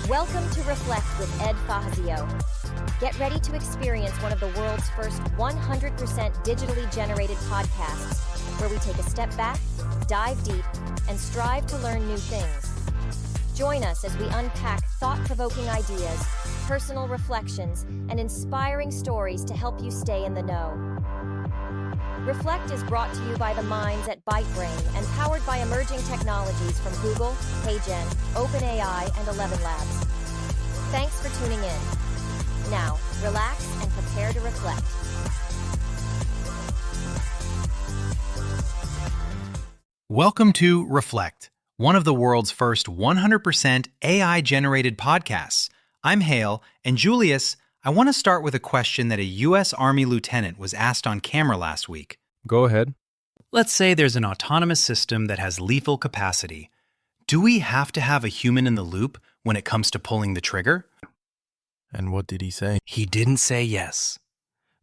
Welcome to Reflect with Ed Fassio. Get ready to experience one of the world's first 100% digitally generated podcasts, where we take a step back, dive deep, and strive to learn new things. Join us as we unpack thought-provoking ideas, personal reflections, and inspiring stories to help you stay in the know. Reflect is brought to you by the minds at ByteBrain and powered by emerging technologies from Google, HeyGen, OpenAI, and 11 Labs. Thanks for tuning in. Now, relax and prepare to reflect. Welcome to Reflect, one of the world's first 100% AI-generated podcasts. I'm Hale, and Julius, I want to start with a question that a U.S. Army lieutenant was asked on camera last week. Go ahead. Let's say there's an autonomous system that has lethal capacity. Do we have to have a human in the loop when it comes to pulling the trigger? And what did he say? He didn't say yes.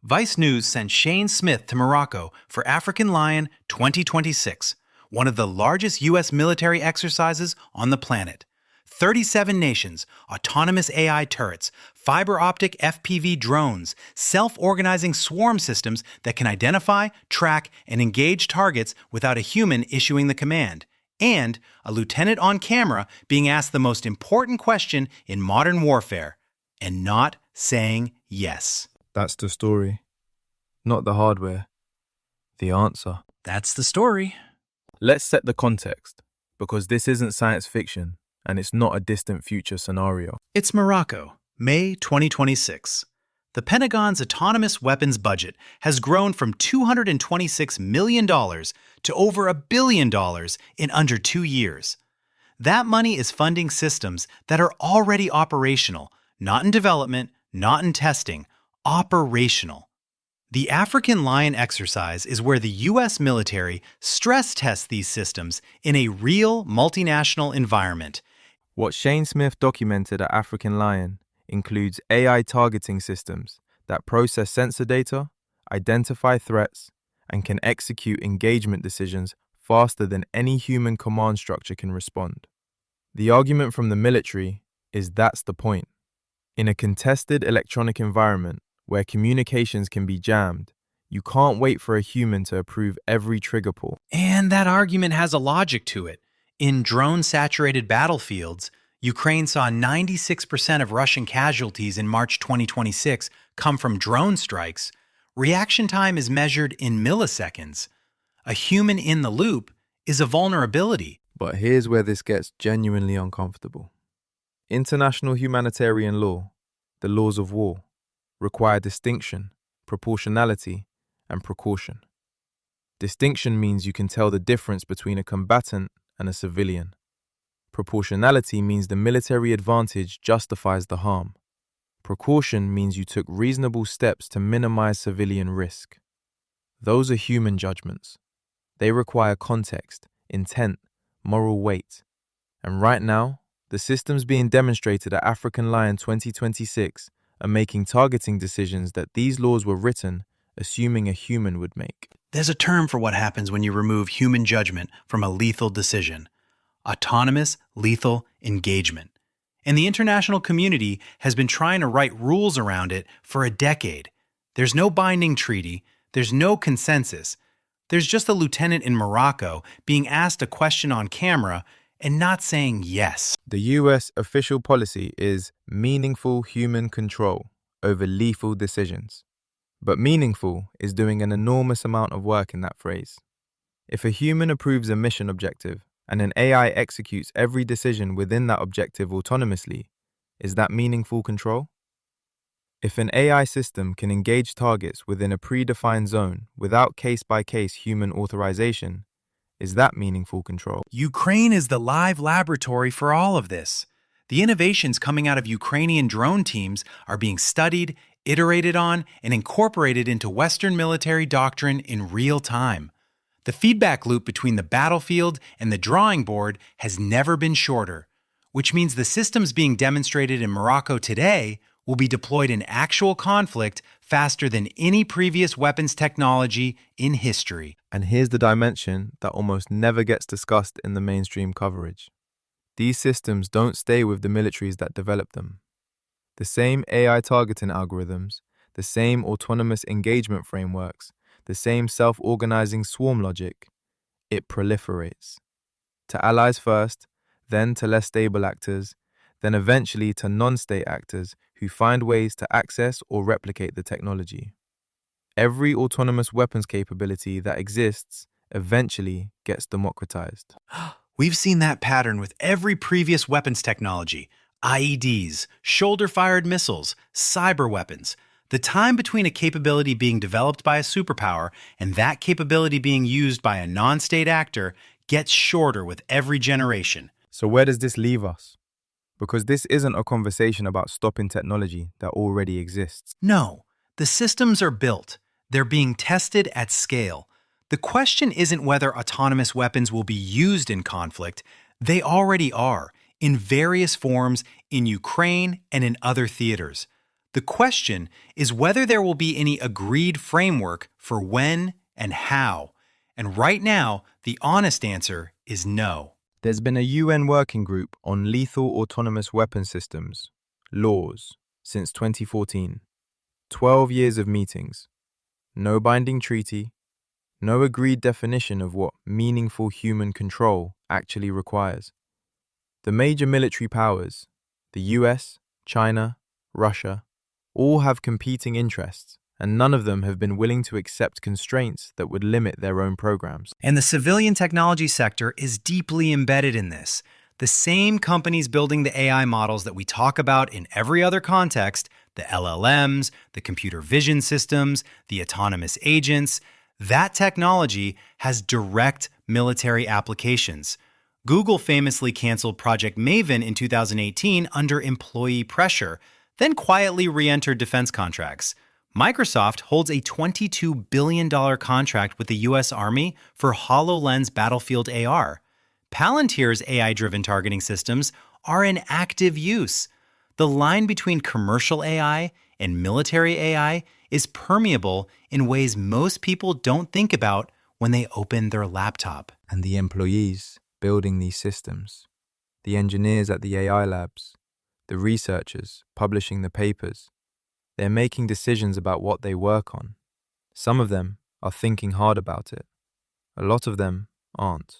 Vice News sent Shane Smith to Morocco for African Lion 2026, one of the largest U.S. military exercises on the planet. 37 nations, autonomous AI turrets, fiber optic FPV drones, self-organizing swarm systems that can identify, track, and engage targets without a human issuing the command, and a lieutenant on camera being asked the most important question in modern warfare, and not saying yes. That's the story. Not the hardware. The answer. That's the story. Let's set the context, because this isn't science fiction, and it's not a distant future scenario. It's Morocco, May 2026. The Pentagon's autonomous weapons budget has grown from $226 million to over $1 billion in under 2 years. That money is funding systems that are already operational, not in development, not in testing, operational. The African Lion exercise is where the U.S. military stress tests these systems in a real multinational environment. What Shane Smith documented at African Lion includes AI targeting systems that process sensor data, identify threats, and can execute engagement decisions faster than any human command structure can respond. The argument from the military is that's the point. In a contested electronic environment where communications can be jammed, you can't wait for a human to approve every trigger pull. And that argument has a logic to it. In drone-saturated battlefields, Ukraine saw 96% of Russian casualties in March 2026 come from drone strikes. Reaction time is measured in milliseconds. A human in the loop is a vulnerability. But here's where this gets genuinely uncomfortable. International humanitarian law, the laws of war, require distinction, proportionality, and precaution. Distinction means you can tell the difference between a combatant and a civilian. Proportionality means the military advantage justifies the harm. Precaution means you took reasonable steps to minimize civilian risk. Those are human judgments. They require context, intent, moral weight. And right now, the systems being demonstrated at African Lion 2026 are making targeting decisions that these laws were written assuming a human would make. There's a term for what happens when you remove human judgment from a lethal decision: autonomous lethal engagement. And the international community has been trying to write rules around it for a decade. There's no binding treaty, there's no consensus. There's just a lieutenant in Morocco being asked a question on camera and not saying yes. The US official policy is meaningful human control over lethal decisions. But meaningful is doing an enormous amount of work in that phrase. If a human approves a mission objective and an AI executes every decision within that objective autonomously, is that meaningful control? If an AI system can engage targets within a predefined zone without case-by-case human authorization, is that meaningful control? Ukraine is the live laboratory for all of this. The innovations coming out of Ukrainian drone teams are being studied, iterated on, and incorporated into Western military doctrine in real time. The feedback loop between the battlefield and the drawing board has never been shorter, which means the systems being demonstrated in Morocco today will be deployed in actual conflict faster than any previous weapons technology in history. And here's the dimension that almost never gets discussed in the mainstream coverage. These systems don't stay with the militaries that develop them. The same AI targeting algorithms, the same autonomous engagement frameworks, the same self-organizing swarm logic, it proliferates. To allies first, then to less stable actors, then eventually to non-state actors who find ways to access or replicate the technology. Every autonomous weapons capability that exists eventually gets democratized. We've seen that pattern with every previous weapons technology: IEDs, shoulder-fired missiles, cyber weapons. The time between a capability being developed by a superpower and that capability being used by a non-state actor gets shorter with every generation. So where does this leave us? Because this isn't a conversation about stopping technology that already exists. No, the systems are built. They're being tested at scale. The question isn't whether autonomous weapons will be used in conflict. They already are, in various forms in Ukraine and in other theaters. The question is whether there will be any agreed framework for when and how. And right now, the honest answer is no. There's been a UN working group on lethal autonomous weapon systems, laws, since 2014. 12 years of meetings. No binding treaty. No agreed definition of what meaningful human control actually requires. The major military powers, the US, China, Russia, all have competing interests, and none of them have been willing to accept constraints that would limit their own programs. And the civilian technology sector is deeply embedded in this. The same companies building the AI models that we talk about in every other context, the LLMs, the computer vision systems, the autonomous agents, that technology has direct military applications. Google famously canceled Project Maven in 2018 under employee pressure, then quietly re-entered defense contracts. Microsoft holds a $22 billion contract with the U.S. Army for HoloLens Battlefield AR. Palantir's AI-driven targeting systems are in active use. The line between commercial AI and military AI is permeable in ways most people don't think about when they open their laptop. And the employees building these systems, the engineers at the AI labs, the researchers publishing the papers, they're making decisions about what they work on. Some of them are thinking hard about it. A lot of them aren't.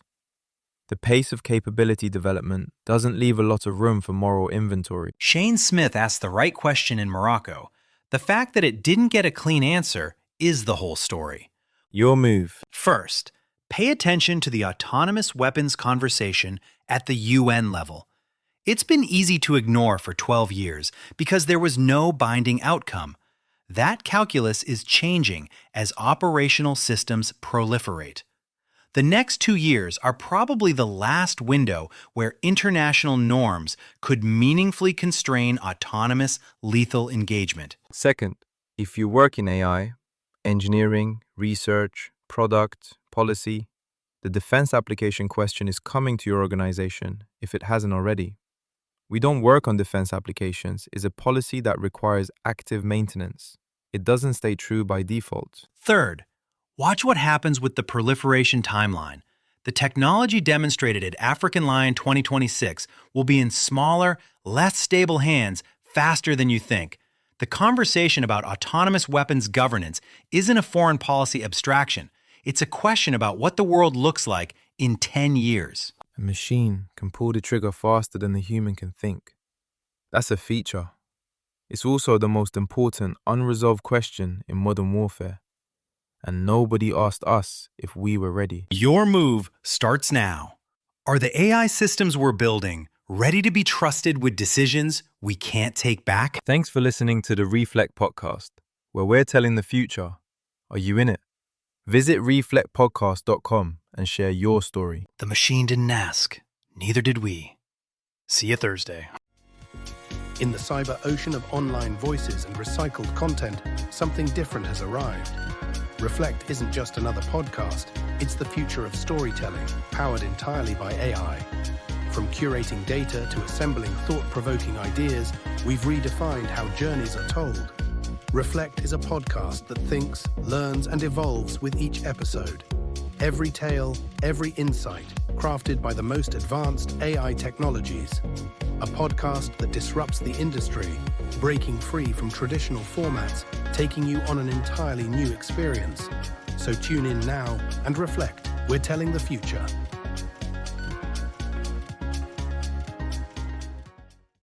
The pace of capability development doesn't leave a lot of room for moral inventory. Shane Smith asked the right question in Morocco. The fact that it didn't get a clean answer is the whole story. Your move. First, pay attention to the autonomous weapons conversation at the UN level. It's been easy to ignore for 12 years because there was no binding outcome. That calculus is changing as operational systems proliferate. The next 2 years are probably the last window where international norms could meaningfully constrain autonomous lethal engagement. Second, if you work in AI, engineering, research, product, policy, the defense application question is coming to your organization if it hasn't already. We don't work on defense applications is a policy that requires active maintenance. It doesn't stay true by default. Third, watch what happens with the proliferation timeline. The technology demonstrated at African Lion 2026 will be in smaller, less stable hands faster than you think. The conversation about autonomous weapons governance isn't a foreign policy abstraction. It's a question about what the world looks like in 10 years. A machine can pull the trigger faster than the human can think. That's a feature. It's also the most important unresolved question in modern warfare. And nobody asked us if we were ready. Your move starts now. Are the AI systems we're building ready to be trusted with decisions we can't take back? Thanks for listening to the Reflect podcast, where we're telling the future. Are you in it? Visit reflectpodcast.com and share your story. The machine didn't ask. Neither did we. See you Thursday. In the cyber ocean of online voices and recycled content, something different has arrived. Reflect isn't just another podcast, it's the future of storytelling, powered entirely by AI. From curating data to assembling thought-provoking ideas, we've redefined how journeys are told. Reflect is a podcast that thinks, learns, and evolves with each episode. Every tale, every insight, crafted by the most advanced AI technologies. A podcast that disrupts the industry, breaking free from traditional formats, taking you on an entirely new experience. So tune in now and reflect. We're telling the future.